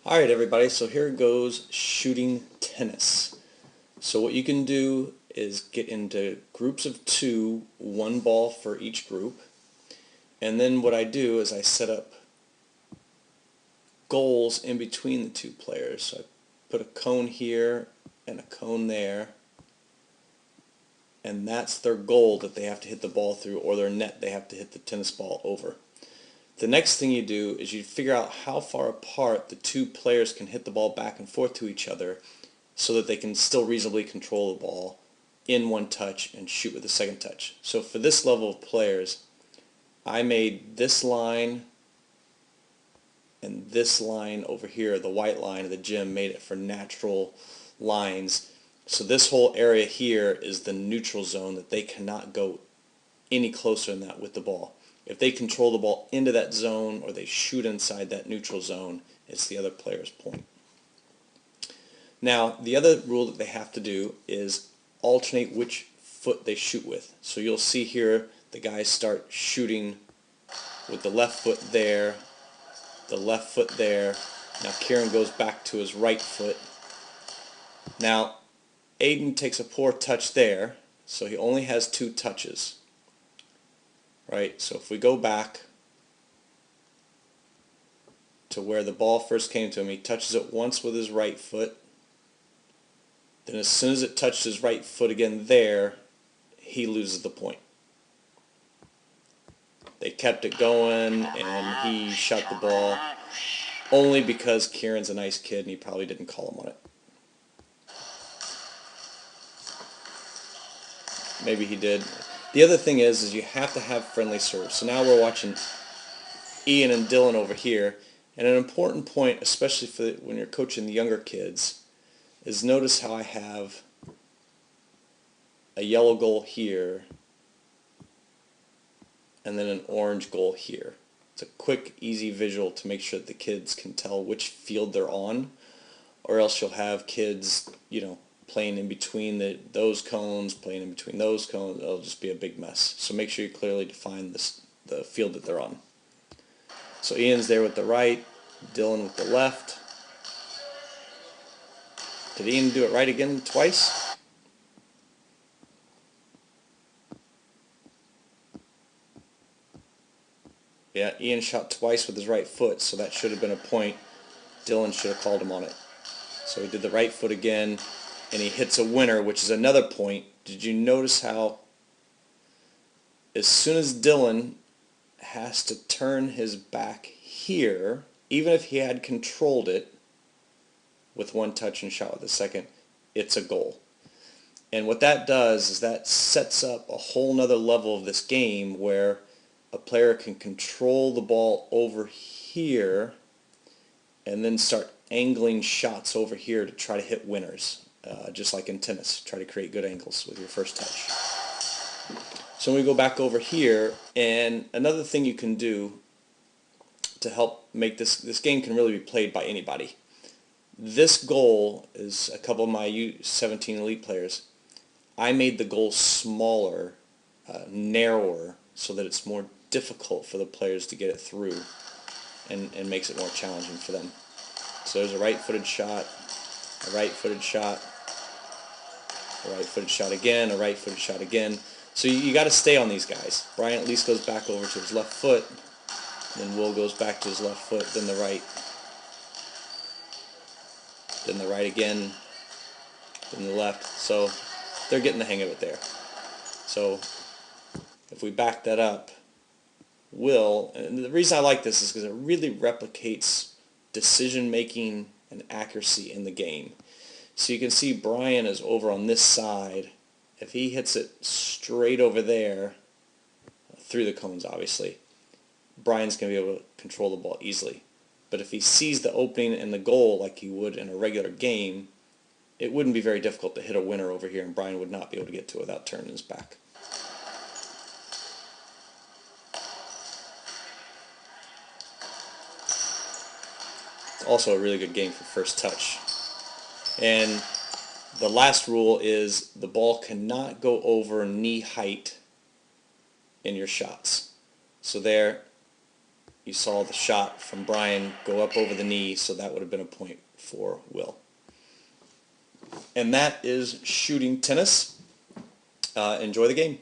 Alright everybody, so here goes shooting tennis. So what you can do is get into groups of two, one ball for each group, and then what I do is I set up goals in between the two players. So I put a cone here and a cone there, and that's their goal that they have to hit the ball through, or their net they have to hit the tennis ball over. The next thing you do is you figure out how far apart the two players can hit the ball back and forth to each other so that they can still reasonably control the ball in one touch and shoot with the second touch. So for this level of players, I made this line and this line over here, the white line of the gym, made it for natural lines. So this whole area here is the neutral zone that they cannot go any closer than that with the ball. If they control the ball into that zone or they shoot inside that neutral zone, it's the other player's point. Now, the other rule that they have to do is alternate which foot they shoot with. So you'll see here the guys start shooting with the left foot there, the left foot there. Now Kieran goes back to his right foot. Now, Aiden takes a poor touch there, so he only has two touches. Right, so if we go back to where the ball first came to him, he touches it once with his right foot. Then as soon as it touched his right foot again there, he loses the point. They kept it going, and he shot the ball only because Kieran's a nice kid and he probably didn't call him on it. Maybe he did. The other thing is you have to have friendly serves. So now we're watching Ian and Dylan over here, and an important point, especially for when you're coaching the younger kids, is notice how I have a yellow goal here and then an orange goal here. It's a quick, easy visual to make sure that the kids can tell which field they're on, or else you'll have kids, playing in between those cones, playing in between those cones. It'll just be a big mess. So make sure you clearly define the field that they're on. So Ian's there with the right, Dylan with the left. Did Ian do it right again twice? Yeah, Ian shot twice with his right foot, so that should have been a point. Dylan should have called him on it. So he did the right foot again, and he hits a winner, which is another point. Did you notice how as soon as Dylan has to turn his back here, even if he had controlled it with one touch and shot with the second, it's a goal. And what that does is that sets up a whole nother level of this game where a player can control the ball over here and then start angling shots over here to try to hit winners. Just like in tennis, try to create good angles with your first touch. So we go back over here, and another thing you can do to help make this game can really be played by anybody. This goal is a couple of my U17 elite players. I made the goal smaller, narrower, so that it's more difficult for the players to get it through, and makes it more challenging for them. So there's a right-footed shot, a right-footed shot, a right-footed shot again, a right-footed shot again. So you got to stay on these guys. Brian at least goes back over to his left foot, then Will goes back to his left foot, then the right again, then the left. So they're getting the hang of it there. So if we back that up, Will, and the reason I like this is because it really replicates decision-making and accuracy in the game. So you can see Brian is over on this side. If he hits it straight over there, through the cones obviously, Brian's going to be able to control the ball easily. But if he sees the opening and the goal like he would in a regular game, it wouldn't be very difficult to hit a winner over here, and Brian would not be able to get to it without turning his back. It's also a really good game for first touch. And the last rule is the ball cannot go over knee height in your shots. So there, you saw the shot from Brian go up over the knee, so that would have been a point for Will. And that is shooting tennis. Enjoy the game.